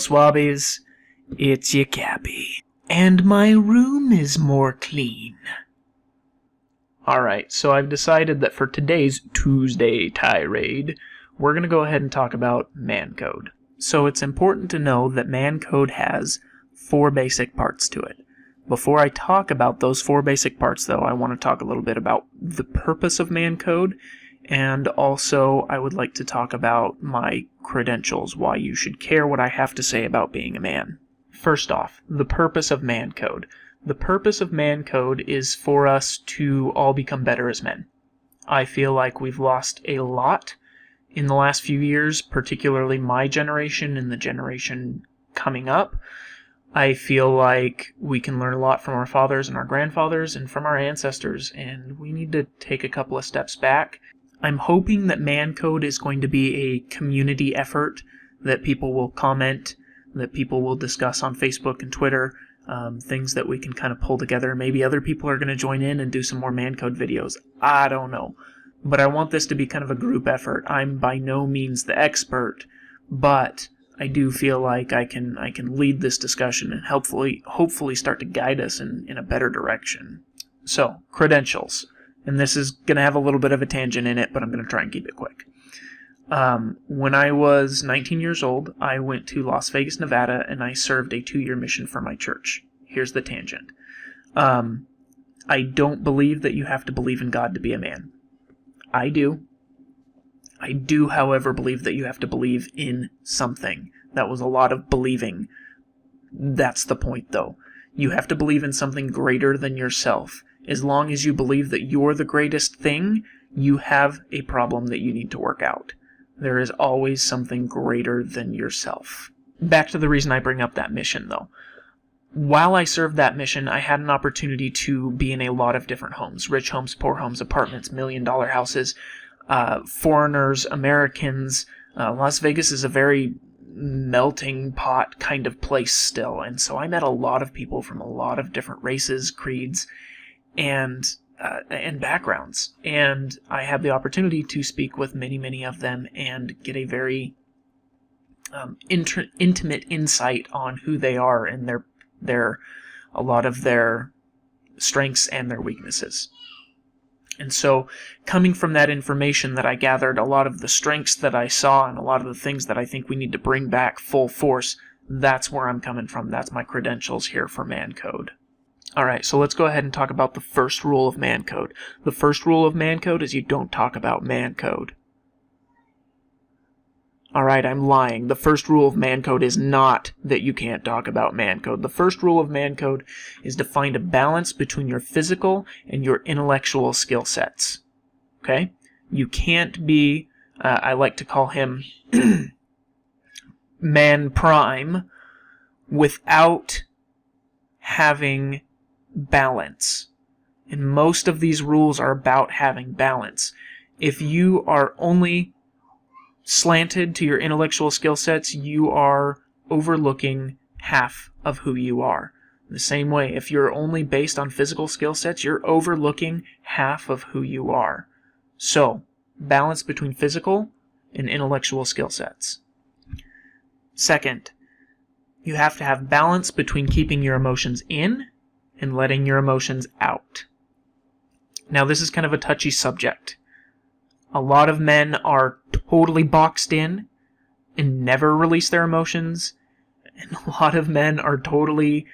swabbies, it's your Cappy. And my room is more clean. Alright, so I've decided that for today's Tuesday Tirade, we're going to go ahead and talk about man code. So it's important to know that man code has 4 basic parts to it. Before I talk about those 4 basic parts, though, I want to talk a little bit about the purpose of man code, and also I would like to talk about my credentials, why you should care what I have to say about being a man. First off, the purpose of man code. The purpose of man code is for us to all become better as men. I feel like we've lost a lot in the last few years, particularly my generation and the generation coming up. I feel like we can learn a lot from our fathers and our grandfathers and from our ancestors, and we need to take a couple of steps back. I'm hoping that man code is going to be a community effort, that people will comment, that people will discuss on Facebook and Twitter, things that we can kind of pull together. Maybe other people are going to join in and do some more man code videos. I don't know. But I want this to be kind of a group effort. I'm by no means the expert, but I do feel like I can lead this discussion and hopefully start to guide us in a better direction. So, credentials. And this is going to have a little bit of a tangent in it, but I'm going to try and keep it quick. When I was 19 years old, I went to Las Vegas, Nevada, and I served a 2-year mission for my church. Here's the tangent. I don't believe that you have to believe in God to be a man. I do. I do, however, believe that you have to believe in something. That was a lot of believing. That's the point, though. You have to believe in something greater than yourself. As long as you believe that you're the greatest thing, you have a problem that you need to work out. There is always something greater than yourself. Back to the reason I bring up that mission, though. While I served that mission, I had an opportunity to be in a lot of different homes. Rich homes, poor homes, apartments, million-dollar houses, foreigners, Americans. Las Vegas is a very melting pot kind of place still, and so I met a lot of people from a lot of different races, creeds, and backgrounds. And I had the opportunity to speak with many of them and get a very intimate insight on who they are and a lot of their strengths and their weaknesses. And so, coming from that information that I gathered, a lot of the strengths that I saw and a lot of the things that I think we need to bring back full force, that's where I'm coming from. That's my credentials here for man code. Alright, so let's go ahead and talk about the first rule of man code. The first rule of man code is you don't talk about man code. Alright, I'm lying. The first rule of man code is not that you can't talk about man code. The first rule of man code is to find a balance between your physical and your intellectual skill sets. Okay? You can't be, I like to call him man prime, without having balance. And most of these rules are about having balance. If you are only slanted to your intellectual skill sets, you are overlooking half of who you are. The same way, if you're only based on physical skill sets, you're overlooking half of who you are. So, balance between physical and intellectual skill sets. Second, you have to have balance between keeping your emotions in and letting your emotions out. Now, this is kind of a touchy subject. A lot of men are totally boxed in and never release their emotions, and a lot of men are totally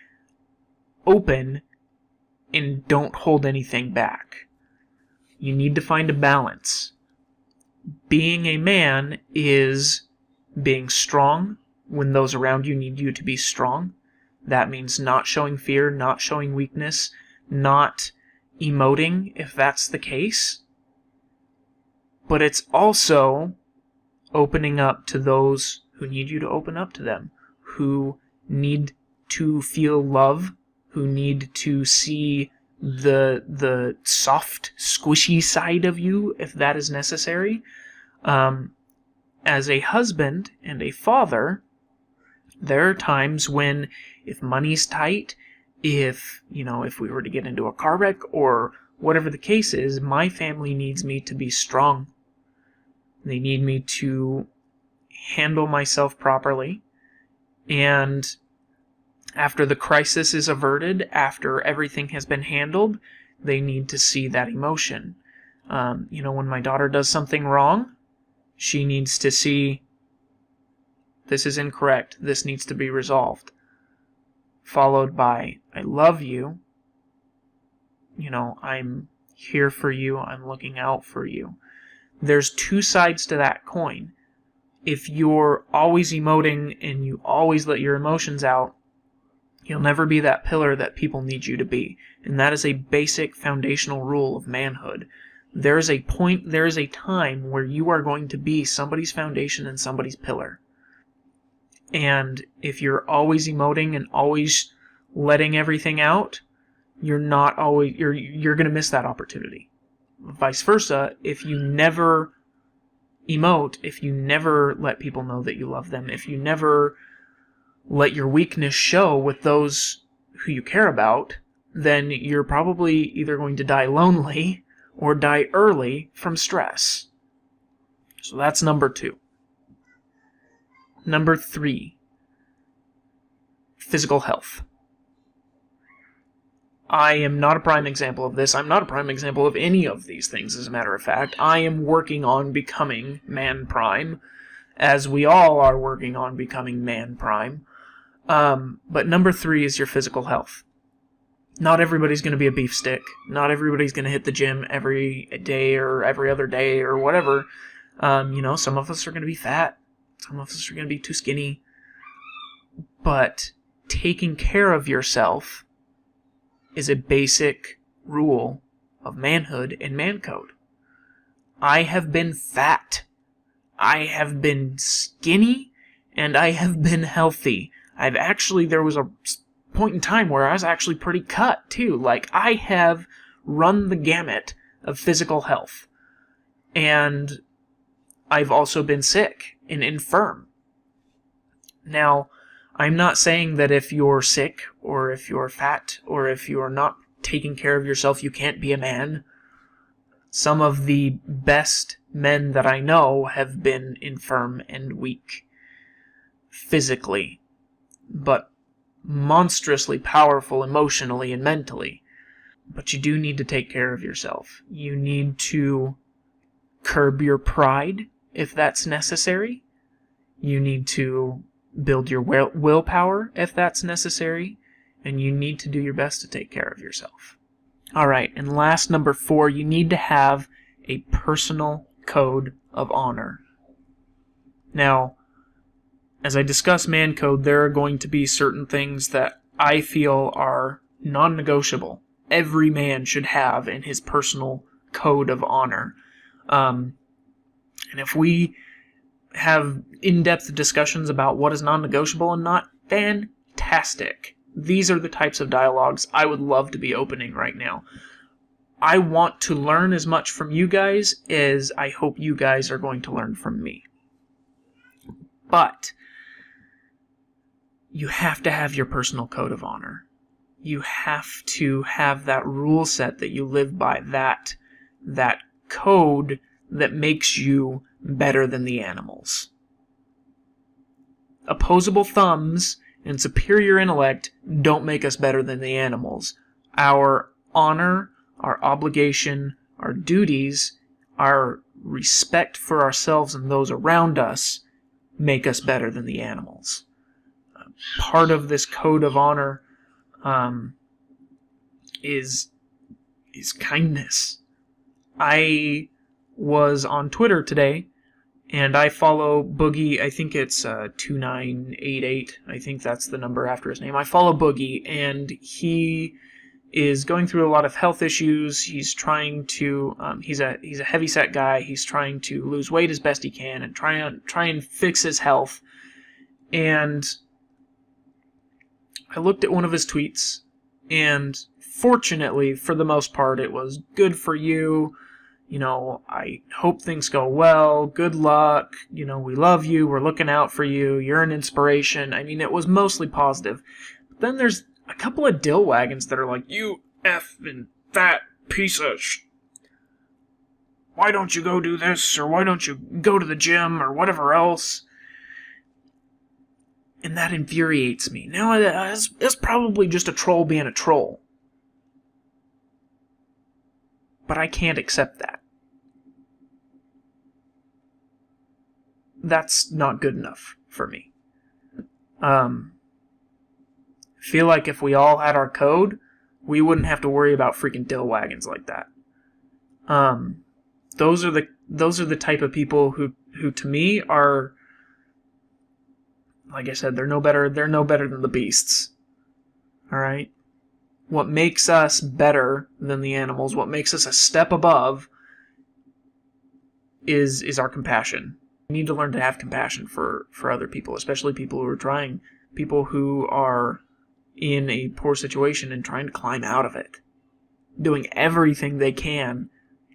open and don't hold anything back. You need to find a balance. Being a man is being strong when those around you need you to be strong. That means not showing fear, not showing weakness, not emoting if that's the case. But it's also opening up to those who need you to open up to them, who need to feel love, who need to see the soft, squishy side of you, if that is necessary. As a husband and a father, there are times when, if money's tight, if we were to get into a car wreck or whatever the case is, my family needs me to be strong. They need me to handle myself properly And after the crisis is averted, after everything has been handled, they need to see that emotion. When my daughter does something wrong, she needs to see, this is incorrect, this needs to be resolved. Followed by, I love you, I'm here for you, I'm looking out for you. There's two sides to that coin. If you're always emoting and you always let your emotions out, you'll never be that pillar that people need you to be. And that is a basic foundational rule of manhood. There is a time where you are going to be somebody's foundation and somebody's pillar. And if you're always emoting and always letting everything out, you're going to miss that opportunity. Vice versa, if you never emote, if you never let people know that you love them, if you never let your weakness show with those who you care about, then you're probably either going to die lonely or die early from stress. So that's number 2. Number 3, physical health. I am not a prime example of this. I'm not a prime example of any of these things, as a matter of fact. I am working on becoming man prime, as we all are working on becoming man prime. But number 3 is your physical health. Not everybody's going to be a beef stick. Not everybody's going to hit the gym every day or every other day or whatever. Some of us are going to be fat. Some of us are going to be too skinny. But taking care of yourself is a basic rule of manhood and man code. I have been fat. I have been skinny. And I have been healthy. There was a point in time where I was actually pretty cut, too. Like, I have run the gamut of physical health. And I've also been sick and infirm. Now, I'm not saying that if you're sick, or if you're fat, or if you're not taking care of yourself, you can't be a man. Some of the best men that I know have been infirm and weak physically, but monstrously powerful emotionally and mentally. But you do need to take care of yourself. You need to curb your pride if that's necessary. You need to build your willpower if that's necessary. And you need to do your best to take care of yourself. Alright, and last, number 4, you need to have a personal code of honor. Now, as I discuss man code, there are going to be certain things that I feel are non-negotiable. Every man should have in his personal code of honor. And if we have in-depth discussions about what is non-negotiable and not, fantastic. These are the types of dialogues I would love to be opening right now. I want to learn as much from you guys as I hope you guys are going to learn from me. But you have to have your personal code of honor. You have to have that rule set that you live by, that code that makes you better than the animals. Opposable thumbs and superior intellect don't make us better than the animals. Our honor, our obligation, our duties, our respect for ourselves and those around us make us better than the animals. Part of this code of honor is kindness. I was on Twitter today, and I follow Boogie. I think it's 2988. I think that's the number after his name. I follow Boogie, and he is going through a lot of health issues. He's trying to. He's a heavyset guy. He's trying to lose weight as best he can and try and fix his health. And I looked at one of his tweets, and fortunately, for the most part, it was good for you. I hope things go well. Good luck. We love you. We're looking out for you. You're an inspiration. I mean, it was mostly positive. But then there's a couple of dill wagons that are like, you effing fat piece of why don't you go do this, or why don't you go to the gym, or whatever else? And that infuriates me. Now, it's probably just a troll being a troll. But I can't accept that. That's not good enough for me. I feel like if we all had our code, we wouldn't have to worry about freaking dill wagons like that. Those are the type of people who to me are, like I said, they're no better than the beasts. All right? What makes us better than the animals, what makes us a step above is our compassion. We need to learn to have compassion for other people, especially people who are trying, people who are in a poor situation and trying to climb out of it. Doing everything they can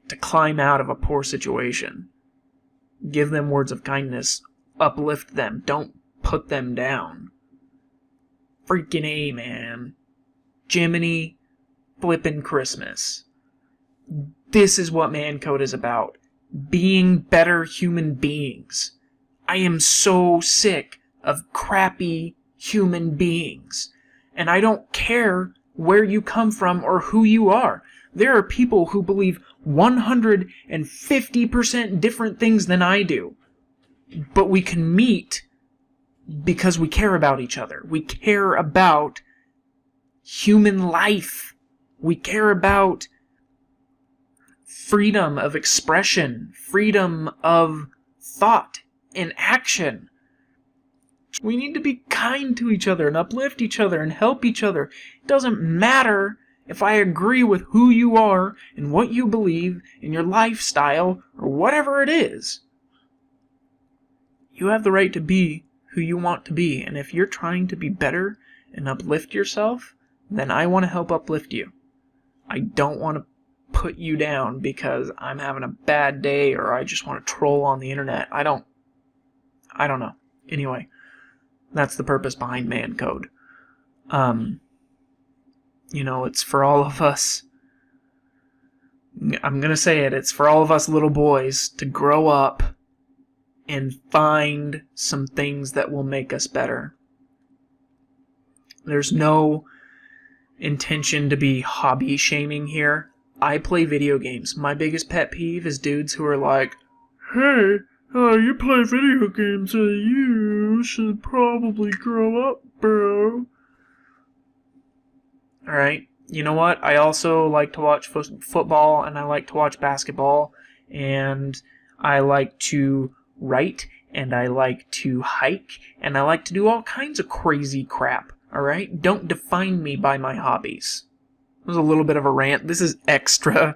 to climb out of a poor situation. Give them words of kindness. Uplift them. Don't put them down. Freaking A, man. Jiminy flippin' Christmas. This is what Man Code is about. Being better human beings. I am so sick of crappy human beings. And I don't care where you come from or who you are. There are people who believe 150% different things than I do. But we can meet because we care about each other. We care about human life. We care about freedom of expression, freedom of thought and action. We need to be kind to each other and uplift each other and help each other. It doesn't matter if I agree with who you are and what you believe in your lifestyle or whatever it is. You have the right to be who you want to be, and if you're trying to be better and uplift yourself, then I want to help uplift you. I don't want to put you down because I'm having a bad day or I just want to troll on the internet. I don't know. Anyway, that's the purpose behind Man Code. It's for all of us. I'm going to say it. It's for all of us little boys to grow up and find some things that will make us better. There's no intention to be hobby shaming here. I play video games. My biggest pet peeve is dudes who are like, hey, you play video games, so you should probably grow up, bro. Alright, you know what? I also like to watch football, and I like to watch basketball, and I like to write, and I like to hike, and I like to do all kinds of crazy crap. Alright? Don't define me by my hobbies. It was a little bit of a rant. This is extra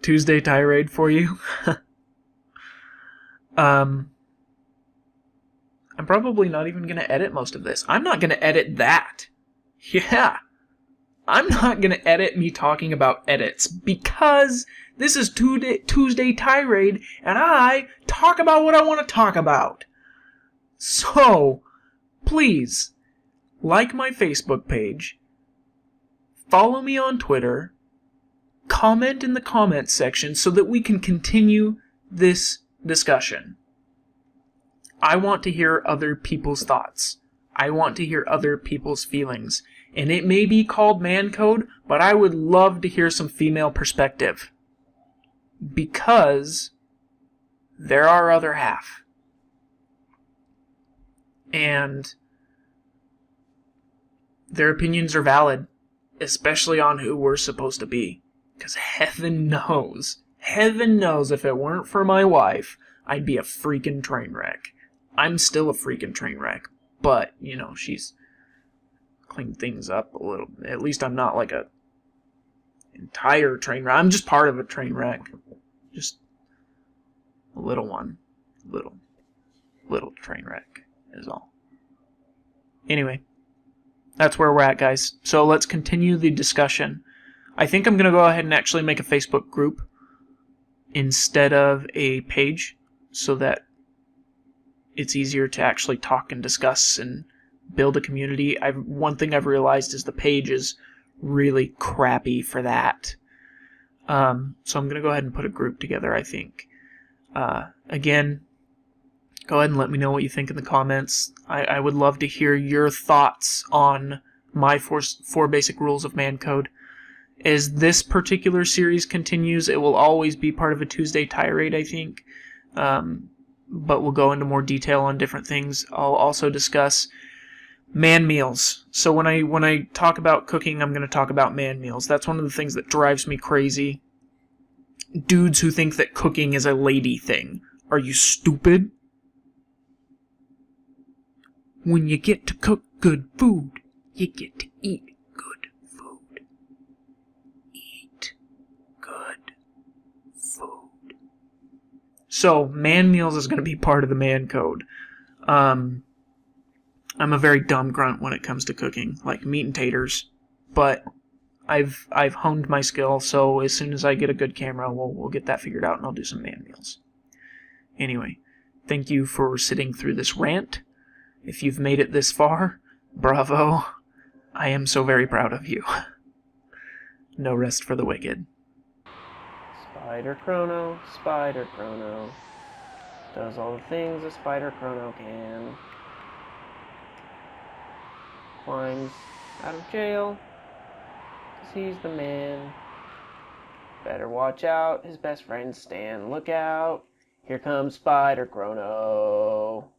Tuesday Tirade for you. I'm probably not even going to edit most of this. I'm not going to edit that. Yeah. I'm not going to edit me talking about edits because this is Tuesday Tirade and I talk about what I want to talk about. So, please, like my Facebook page, follow me on Twitter, comment in the comments section so that we can continue this discussion. I want to hear other people's thoughts. I want to hear other people's feelings. And it may be called Man Code, but I would love to hear some female perspective. Because they're our other half. And their opinions are valid, especially on who we're supposed to be. Because heaven knows if it weren't for my wife, I'd be a freaking train wreck. I'm still a freaking train wreck. But, she's cleaned things up a little. At least I'm not like a entire train wreck. I'm just part of a train wreck. Just a little one. Little train wreck is all. Anyway, that's where we're at, guys. So let's continue the discussion. I think I'm going to go ahead and actually make a Facebook group instead of a page so that it's easier to actually talk and discuss and build a community. One thing I've realized is the page is really crappy for that. So I'm going to go ahead and put a group together, I think. Again, Go ahead and let me know what you think in the comments. I would love to hear your thoughts on my four basic rules of man code. As this particular series continues, it will always be part of a Tuesday Tirade, I think. But we'll go into more detail on different things. I'll also discuss man meals. So when I talk about cooking, I'm going to talk about man meals. That's one of the things that drives me crazy. Dudes who think that cooking is a lady thing. Are you stupid? When you get to cook good food, you get to eat good food. Eat good food. So, man meals is going to be part of the man code. I'm a very dumb grunt when it comes to cooking, like meat and taters, but I've honed my skill, so as soon as I get a good camera, we'll get that figured out and I'll do some man meals. Anyway, thank you for sitting through this rant. If you've made it this far, bravo. I am so very proud of you. No rest for the wicked. Spider Chrono, does all the things a Spider Chrono can. Climbs out of jail, 'cause he's the man. Better watch out, his best friend Stan, look out. Here comes Spider Chrono.